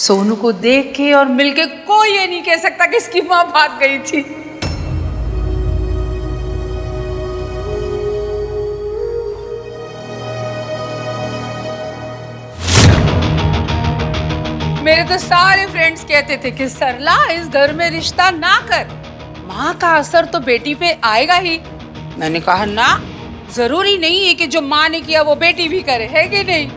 सोनू को देख के और मिलके कोई ये नहीं कह सकता कि इसकी मां भाग गई थी। मेरे तो सारे फ्रेंड्स कहते थे कि सरला इस घर में रिश्ता ना कर, माँ का असर तो बेटी पे आएगा ही। मैंने कहा ना, जरूरी नहीं है कि जो माँ ने किया वो बेटी भी करे, है कि नहीं?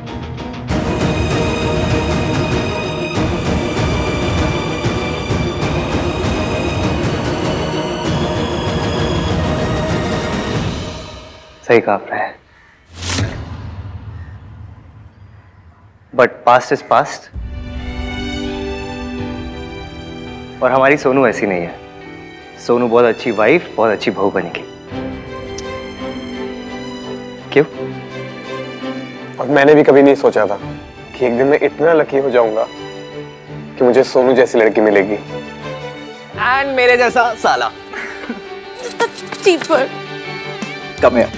सही कहा आपने, बट पास्ट इज पास्ट और हमारी सोनू ऐसी नहीं है। सोनू बहुत अच्छी वाइफ, बहुत अच्छी बहू बनेगी। क्यों? और मैंने भी कभी नहीं सोचा था कि एक दिन मैं इतना लकी हो जाऊंगा कि मुझे सोनू जैसी लड़की मिलेगी एंड मेरे जैसा साला। Cheaper. Come here.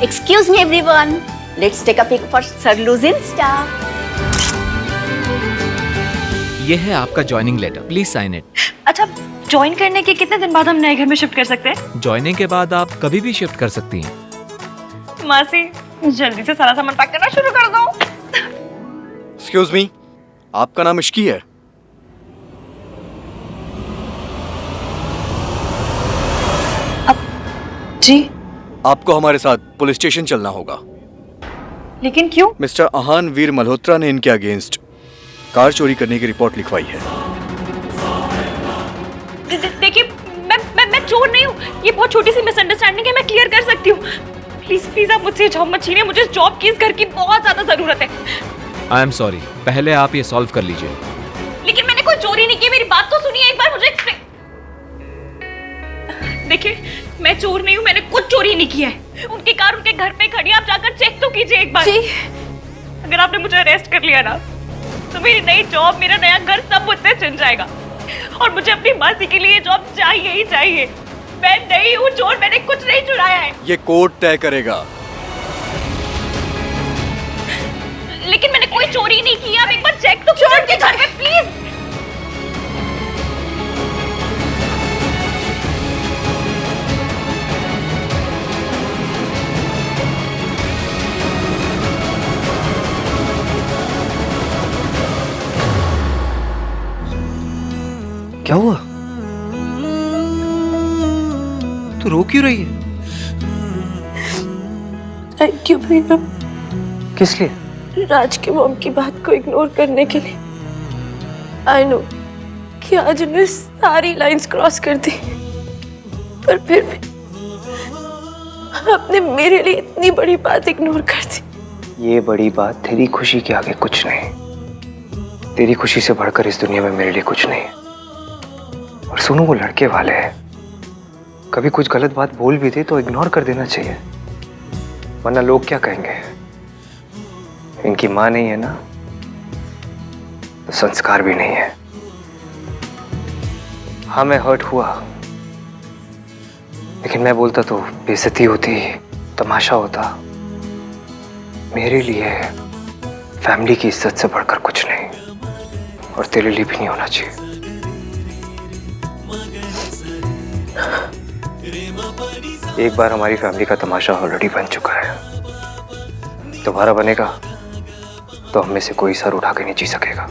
Excuse me everyone. Let's take a pic for Sarlu's Insta. ये है आपका joining letter, please sign it. अच्छा, ज्वाइन करने के कितने दिन बाद हम नए घर में शिफ्ट कर सकते हैं? ज्वाइनिंग के बाद आप कभी भी शिफ्ट कर सकती हैं। मासी, जल्दी से सारा सामान पैक करना शुरू कर दो। एक्सक्यूज मी, आपका नाम इश्की है? जी, आपको हमारे साथ पुलिस स्टेशन चलना होगा। लेकिन क्यों? मिस्टर आहान वीर मल्होत्रा ने इनके अगेंस्ट कार चोरी करने की रिपोर्ट लिखवाई है। देखिए, मैं चोर नहीं हूँ। ये बहुत छोटी सी मिसअंडरस्टैंडिंग है, मैं क्लियर कर सकती हूँ। प्लीज प्लीज आप मुझसे जॉब मत छीनिए, मुझे इस जॉब की, इस घर की बहुत ज्यादा जरूरत है। आई एम सॉरी, पहले आप ये सॉल्व कर लीजिए। लेकिन मैंने कोई चोरी नहीं की, मेरी बात तो सुनिए एक बार, मुझे एक्सप्लेन। देखिए, मैं चोर नहीं हूँ, मैंने कुछ चोरी नहीं किया है। उनकी कार उनके घर पे खड़ी है, आप जाकर चेक तो कीजिए एक बार। जी। अगर आपने मुझे अरेस्ट कर लिया ना, तो मेरी नई जॉब, मेरा नया घर सब मुझसे छिन जाएगा। और मुझे अपनी मासी के लिए जॉब चाहिए ही चाहिए। मैं नहीं हूँ चोर, मैंने कुछ नहीं चुराया है। ये कोर्ट तय करेगा। लेकिन मैंने कोई चोरी नहीं की, आप एक बार चेक तो कीजिए उनके घर में प्लीज। क्या हुआ? तू रो क्यों रही है? थैंक यू भैया, किस लिए? राज के मॉम की बात को इग्नोर करने के लिए। आई नो कि आज उन्हें सारी लाइंस क्रॉस कर दी, पर फिर भी आपने मेरे लिए इतनी बड़ी बात इग्नोर कर दी। ये बड़ी बात तेरी खुशी के आगे कुछ नहीं। तेरी खुशी से बढ़कर इस दुनिया में मेरे लिए कुछ नहीं। और सुनो, वो लड़के वाले हैं, कभी कुछ गलत बात बोल भी दे तो इग्नोर कर देना चाहिए, वरना लोग क्या कहेंगे। इनकी मां नहीं है ना, तो संस्कार भी नहीं है। हाँ, मैं हर्ट हुआ, लेकिन मैं बोलता तो बेइज्जती होती, तमाशा होता। मेरे लिए फैमिली की इज्जत से बढ़कर कुछ नहीं, और तेरे लिए भी नहीं होना चाहिए। एक बार हमारी फैमिली का तमाशा ऑलरेडी बन चुका है, दोबारा बनेगा तो हम में से कोई सर उठा के नहीं जी सकेगा।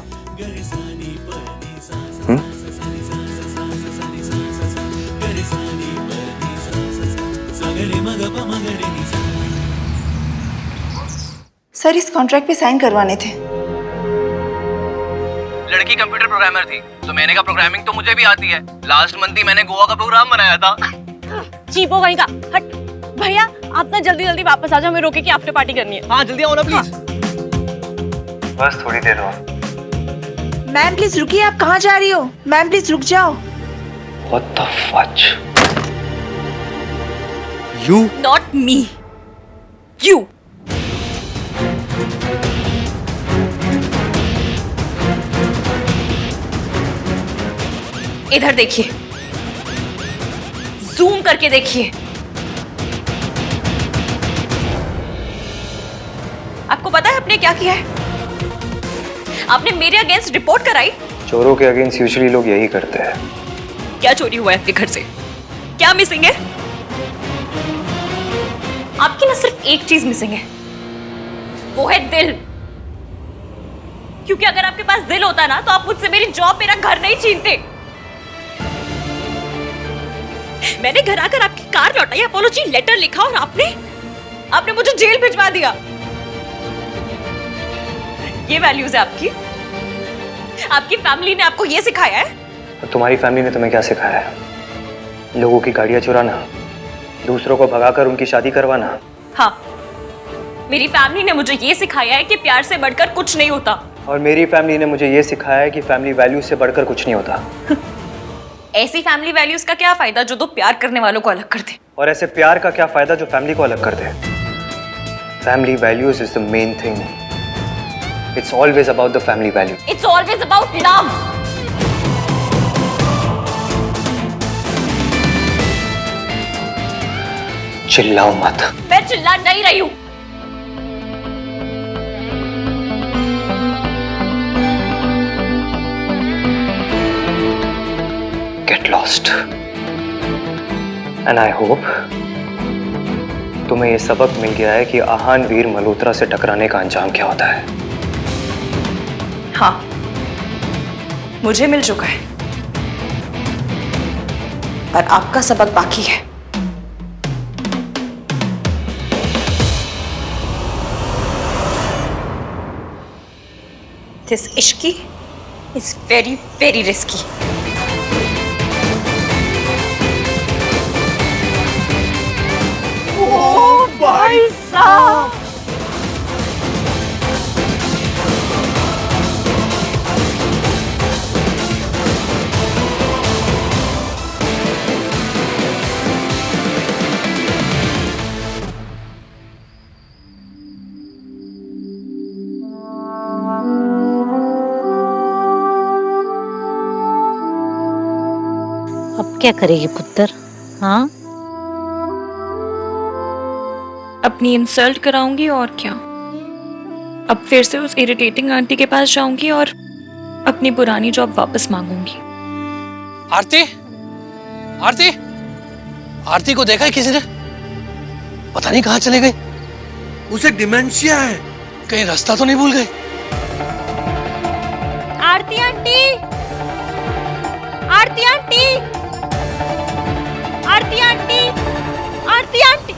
सर, इस कॉन्ट्रैक्ट पे साइन करवाने थे। लड़की कंप्यूटर प्रोग्रामर थी, तो मैंने कहा प्रोग्रामिंग तो मुझे भी आती है। लास्ट मंथ ही मैंने गोवा का प्रोग्राम बनाया था। चीपो वहीं का हट। भैया, आप ना जल्दी जल्दी वापस आ जाओ, हमें रोके की आफ्टर पार्टी करनी है। हाँ, जल्दी आओ ना प्लीज। बस थोड़ी देर और। मैम प्लीज रुकिए, आप कहाँ जा रही हो? मैम प्लीज रुक जाओ। What the fudge? You? Not me, you. इधर देखिए, जूम करके देखिए। आपको पता है आपने क्या किया है? आपने मेरे अगेंस्ट रिपोर्ट कराई? चोरों के अगेंस्ट यूजुअली लोग यही करते हैं। क्या चोरी हुआ है आपके घर से? क्या मिसिंग है? आपकी ना सिर्फ एक चीज मिसिंग है, वो है दिल। क्योंकि अगर आपके पास दिल होता ना तो आप मुझसे मेरी जॉब, मेरा घर नहीं छीनते। मैंने घर आकर आपकी कार लौटाई, अपॉलॉजी लेटर लिखा और आपने मुझे जेल भिजवा दिया। ये वैल्यूज है आपकी? आपकी फैमिली ने आपको ये सिखाया है? और तुम्हारी फैमिली ने तुम्हें क्या सिखाया है? लोगों की गाड़ियां चुराना, दूसरों को भगाकर उनकी शादी करवाना। हाँ, मेरी फैमिली ने मुझे ये सिखाया है कि प्यार से बढ़कर कुछ नहीं होता। और मेरी फैमिली ने मुझे ये सिखाया है कि फैमिली वैल्यूज से बढ़कर कुछ नहीं होता। ऐसी फैमिली वैल्यूज का क्या फायदा जो दो प्यार करने वालों को अलग कर दे? और ऐसे प्यार का क्या फायदा जो फैमिली को अलग कर दे? Family values is the main thing. It's always about the family value. It's always about love. चिल्लाओ मत। मैं चिल्ला नहीं रही हूं। Get lost. And I hope तुम्हें ये सबक मिल गया है कि आहान वीर मल्होत्रा से टकराने का अंजाम क्या होता है। हाँ, मुझे मिल चुका है, पर आपका सबक बाकी है। This ishki is very, very risky. Oh, भाई साहब! अब क्या करेगी पुत्र? हाँ, अपनी इंसल्ट कराऊंगी और क्या। अब फिर से उस इरिटेटिंग आंटी के पास जाऊंगी और अपनी पुरानी जॉब वापस मांगूंगी। आरती, आरती, आरती को देखा है किसी ने? पता नहीं कहाँ चले गई। उसे डिमेंशिया है, कहीं रास्ता तो नहीं भूल गई। आरती आंटी, आरती आंटी, आरती आंटी, आरती आंटी।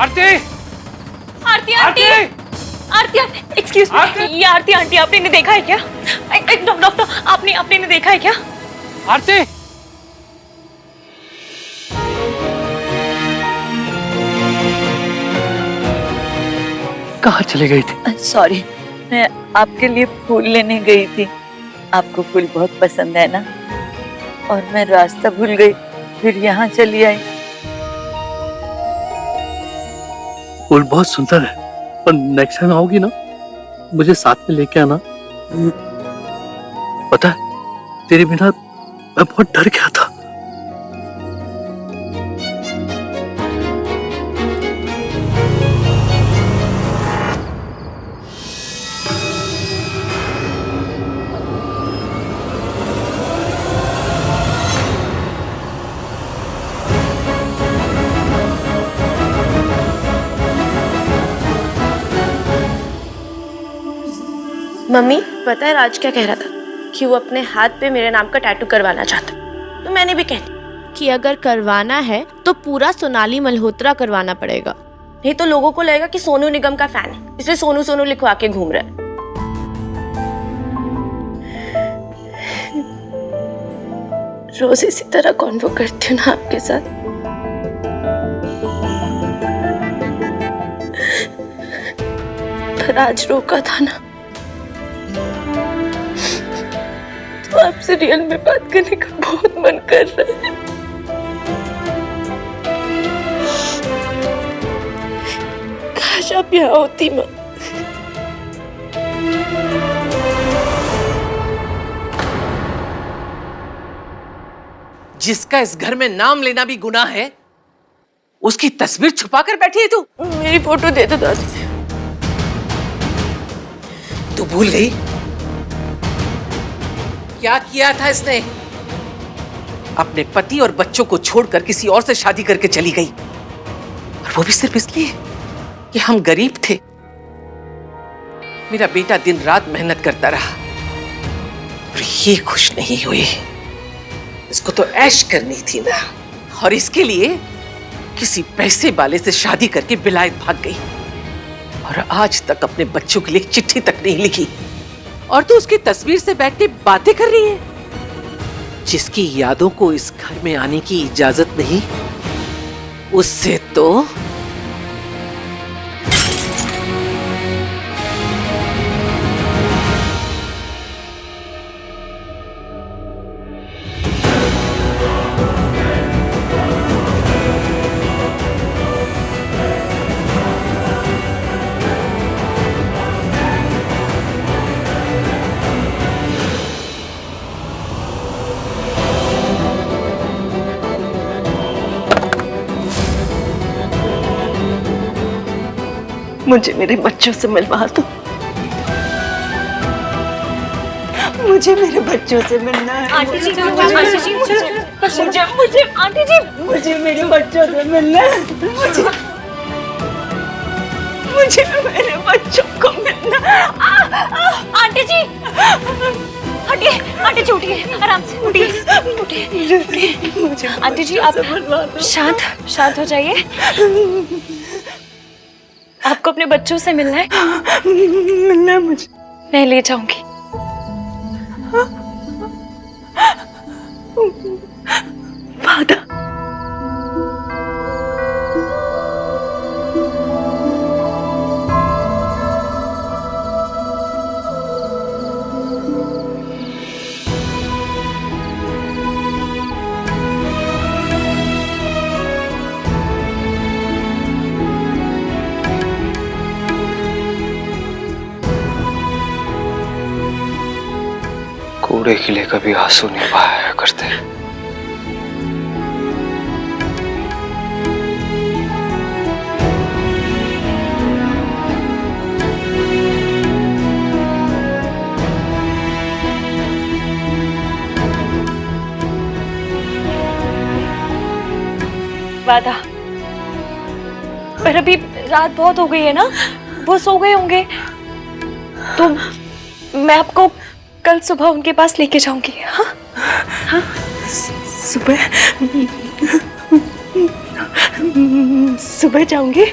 आरती, आरती आंटी, आरती आंटी, एक्सक्यूज मी, ये आरती आंटी आपने इन्हें देखा है क्या? डॉक्टर, आपने इन्हें देखा है क्या? आरती, कहाँ चले गई थी? सॉरी, मैं आपके लिए फूल लेने गई थी। आपको फूल बहुत पसंद है ना, और मैं रास्ता भूल गई, फिर यहाँ चली आई। फूल बहुत सुंदर है, पर नेक्स्ट टाइम आओगी ना, मुझे साथ में लेके आना। पता है, तेरे बिना मैं बहुत डर गया था। मम्मी, पता है राज क्या कह रहा था? कि वो अपने हाथ पे मेरे नाम का टैटू करवाना चाहता। तो मैंने भी कह दिया कि अगर करवाना है तो पूरा सोनाली मल्होत्रा करवाना पड़ेगा, नहीं तो लोगों को लगेगा कि सोनू निगम का फैन है, इसलिए सोनू सोनू लिखवा के घूम रहा है। रोज इसी तरह कॉन्वो करती हूँ ना आपके साथ। पर आज रोका था ना, तो आपसे रियल में बात करने का बहुत मन कर रहा है। काश आप यहाँ होती माँ। जिसका इस घर में नाम लेना भी गुनाह है, उसकी तस्वीर छुपा कर बैठी है तू। मेरी फोटो दे दो दादी। तू भूल गई क्या किया था इसने? अपने पति और बच्चों को छोड़कर किसी और से शादी करके चली गई, और वो भी सिर्फ इसलिए कि हम गरीब थे। मेरा बेटा दिन रात मेहनत करता रहा और ये खुश नहीं हुई। इसको तो ऐश करनी थी ना, और इसके लिए किसी पैसे वाले से शादी करके विलायत भाग गई, और आज तक अपने बच्चों के लिए एक चिट्ठी तक नहीं लिखी। और तू उसकी तस्वीर से बैठ के बातें कर रही है। जिसकी यादों को इस घर में आने की इजाजत नहीं, उससे तो मुझे मेरे बच्चों से मिलवा दो। मुझे मेरे बच्चों से मिलना है। आंटी जी, आंटी जी, मुझे आंटी जी, मुझे मेरे बच्चों से मिलना है। मुझे मेरे बच्चों को मिलना। आंटी जी, हटिए, आंटी जी उठिए, आराम से उठिए। आंटी जी आप शांत हो जाइए। आपको अपने बच्चों से मिलना है? मिलना है मुझे। मैं ले जाऊंगी। वादा। कूड़े के लिए कभी आंसू नहीं बहाया करते। वादा, पर अभी रात बहुत हो गई है ना, वो सो गए होंगे, तो मैं आपको कल सुबह उनके पास लेके जाऊंगी। हाँ हाँ, सुबह जाऊंगी,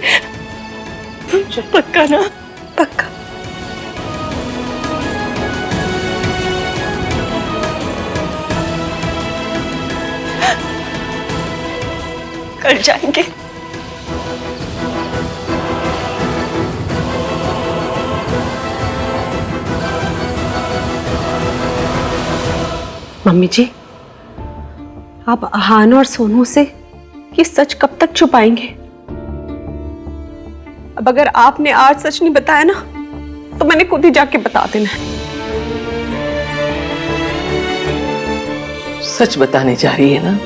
पक्का ना? पक्का। कल जाएंगे। मम्मी जी, आप आहान और सोनू से ये सच कब तक छुपाएंगे? अब अगर आपने आज सच नहीं बताया ना, तो मैंने खुद ही जाके बता देना है। सच बताने जा रही है ना?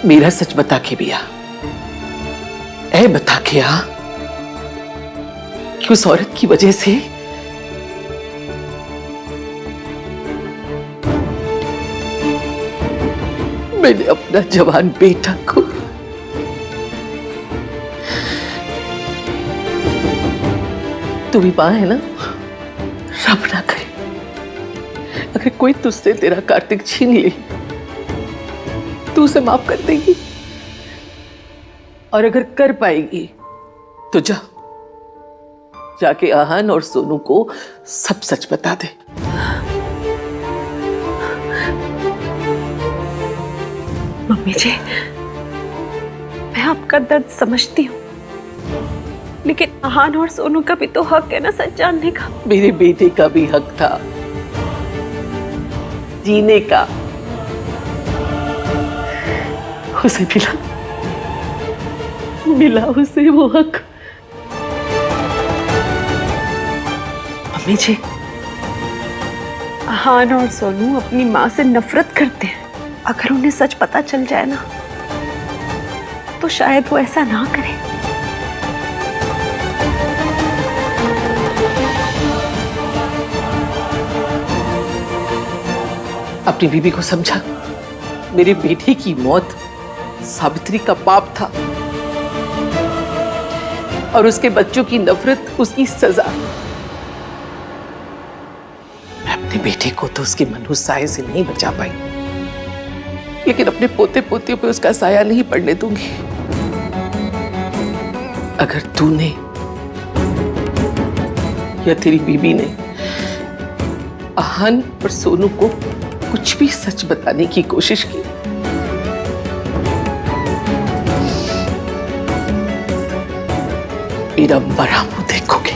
मेरा सच बता के भी आ, ऐ बता के आ कि उस औरत की वजह से मैंने अपना जवान बेटा को तू भी मां है ना, रब ना करे अगर कोई तुझसे तेरा कार्तिक छीन ले, तू उसे माफ कर देगी, और अगर कर पाएगी तो जाके आहान और सोनू को सब सच बता दे। मम्मी जी, मैं आपका दर्द समझती हूँ, लेकिन आहान और सोनू का भी तो हक है ना सच जानने का। मेरे बेटे का भी हक था जीने का, उसे मिला उसे वो हक। मम्मी जी, आहान और सोनू अपनी माँ से नफरत करते हैं, अगर उन्हें सच पता चल जाए ना तो शायद वो ऐसा ना करे। अपनी बीबी को समझा, मेरी बेटी की मौत सावित्री का पाप था और उसके बच्चों की नफरत उसकी सजा। मैं अपने बेटे को तो उसके मनहूस साये से नहीं बचा पाई, लेकिन अपने पोते पोतियों पे उसका साया नहीं पड़ने दूंगी। अगर तूने या तेरी बीबी ने आहन और सोनू को कुछ भी सच बताने की कोशिश की, मेरा बड़ा मुंह देखोगे।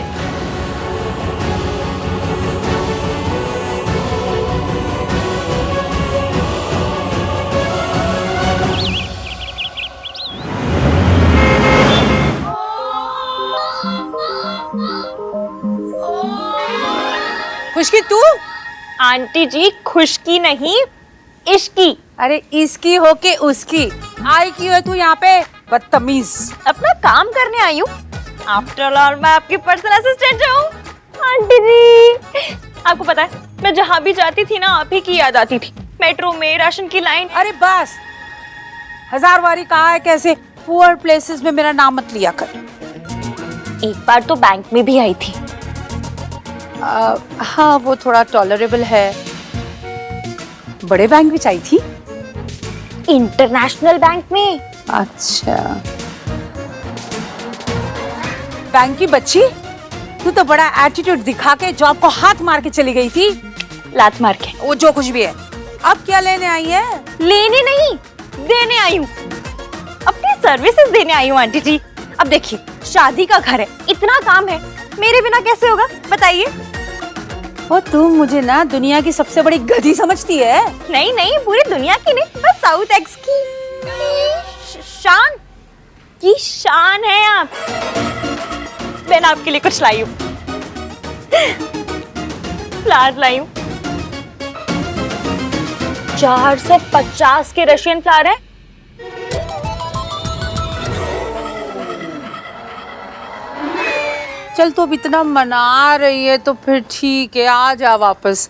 खुशकी तू? आंटी जी खुशकी नहीं, इश्की। अरे इसकी हो के उसकी आई क्यों है तू यहाँ पे? बदतमीज। अपना काम करने आई हूँ। आफ्टर ऑल मैं आपकी पर्सनल असिस्टेंट हूँ। आंटी जी आपको पता है मैं जहाँ भी जाती थी ना आप ही की याद आती थी। मेट्रो में, राशन की लाइन। अरे बस, 1000 बारी कहा है कैसे पुअर प्लेसेस में मेरा नाम मत लिया कर। एक बार तो बैंक में भी आई थी। हाँ वो थोड़ा टॉलरेबल है। बड़े बैंक में आई थी? इंटरनेशनल बैंक में। अच्छा, बैंक की बच्ची, तू तो बड़ा एटीट्यूड दिखा के जॉब को हाथ मार के चली गई थी। लात मार के। वो जो कुछ भी है, अब क्या लेने आई है? लेने नहीं, देने आई हूँ। अपनी सर्विसेज देने आई हूँ आंटी जी। अब देखिए शादी का घर है, इतना काम है, मेरे बिना कैसे होगा बताइए। वो तुम मुझे ना दुनिया की सबसे बड़ी गधी समझती है? नहीं नहीं, पूरी दुनिया की नहीं, बस साउथ एक्स की शान है आप। मैंने आपके लिए कुछ लाई हूँ, फ्लावर लाई हूँ। 450 के रशियन फ्लावर है। चल तो अब इतना मना रही है तो फिर ठीक है, आ जा वापस।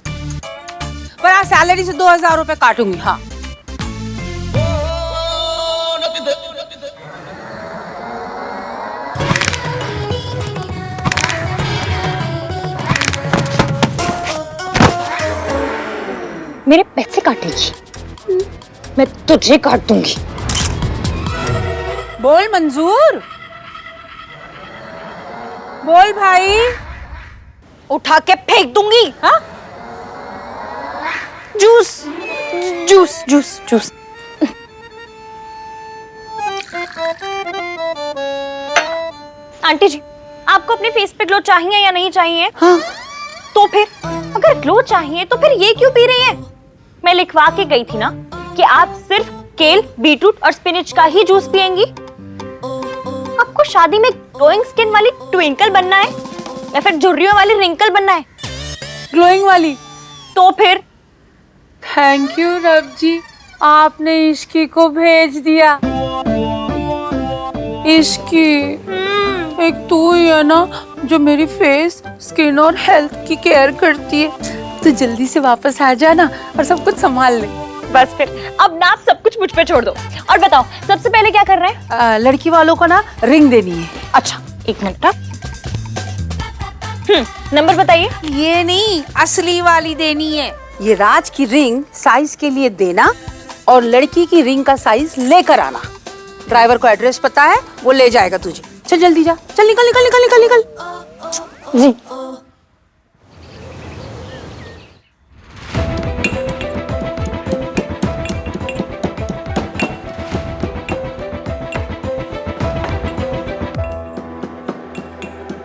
पर आज सैलरी से 2000 रुपए काटूंगी। हाँ मेरे पैसे काटेगी? मैं तुझे काट दूंगी। बोल मंजूर, बोल भाई। उठा के फेंक दूंगी। हाँ juice juice juice juice. Aunty ji आपको अपने फेस पे ग्लो चाहिए या नहीं चाहिए? हाँ। तो फिर अगर ग्लो चाहिए तो फिर ये क्यों पी रही है? मैं लिखवा के गई थी ना कि आप सिर्फ केल, बीटरूट और स्पिनच का ही जूस पिएंगी। आपको शादी में ग्लोइंग स्किन वाली ट्विंकल बनना है या फिर झुर्रियों वाली रिंकल बनना है? ग्लोइंग वाली। तो फिर थैंक यू रब जी, आपने इश्की को भेज दिया। इश्की, एक तू ही है ना जो मेरी फेस, स्किन और हेल्थ की केयर करती है। तू जल्दी से वापस आ जाना और सब कुछ संभाल ले। बस फिर अब ना आप सब कुछ मुझ पे छोड़ दो। और बताओ सबसे पहले क्या कर रहे हैं? लड़की वालों को ना रिंग देनी है। अच्छा एक मिनट। नंबर बताइए। ये नहीं, असली वाली देनी है। ये राज की रिंग साइज के लिए देना और लड़की की रिंग का साइज लेकर आना। ड्राइवर को एड्रेस पता है, वो ले जाएगा तुझे। चल जल्दी जा, चल निकल निकल निकल निकल निकल। जी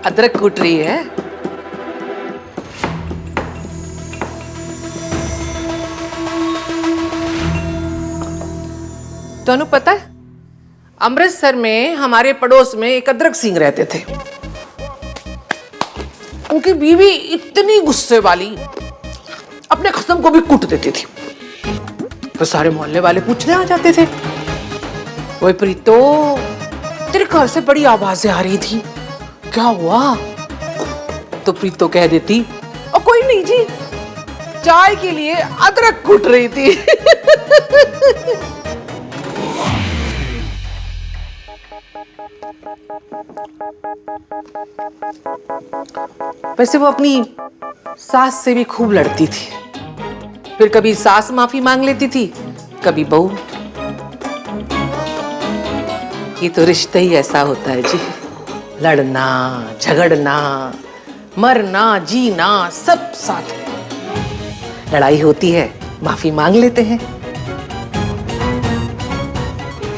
अदरक कूट रही है। दोनों पता है अमृतसर में हमारे पड़ोस में एक अदरक सिंह रहते थे। उनकी बीवी इतनी गुस्से वाली, अपने खत्म को भी कूट देती थी। तो सारे मोहल्ले वाले पूछने आ जाते थे, ओए प्रीतो तेरे घर से बड़ी आवाजें आ रही थी, क्या हुआ? तो प्रीतो कह देती, और कोई नहीं जी, चाय के लिए अदरक कूट रही थी। वैसे वो अपनी सास से भी खूब लड़ती थी, फिर कभी सास माफी मांग लेती थी, कभी बहू। ये तो रिश्ता ही ऐसा होता है जी, लड़ना झगड़ना मरना जीना सब साथ में। लड़ाई होती है, माफी मांग लेते हैं,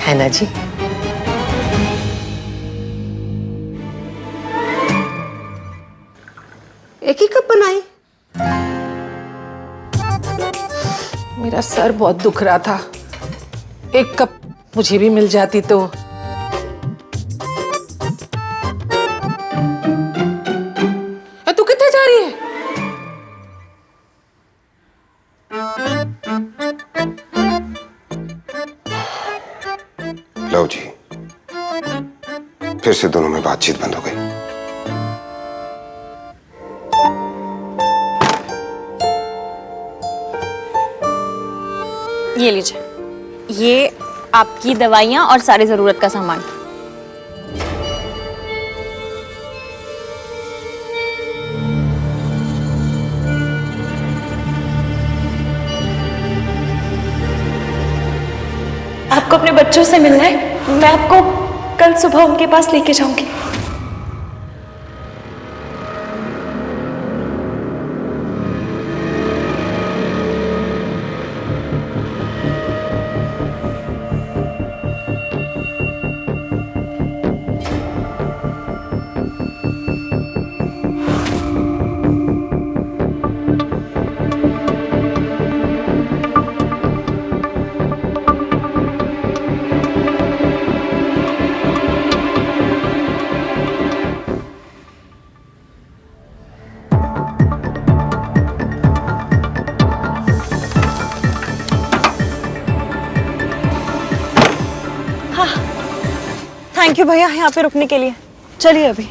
है ना जी? एक ही कप बनाई? मेरा सर बहुत दुख रहा था, एक कप मुझे भी मिल जाती तो। तू कितने जा रही है? लो जी, फिर से दोनों में बातचीत बंद हो गई। ये लीजिए, ये आपकी दवाइयाँ और सारी ज़रूरत का सामान। आपको अपने बच्चों से मिलना है, मैं आपको कल सुबह उनके पास लेके जाऊंगी। थैंक यू भैया यहाँ पे रुकने के लिए। चलिए अभी।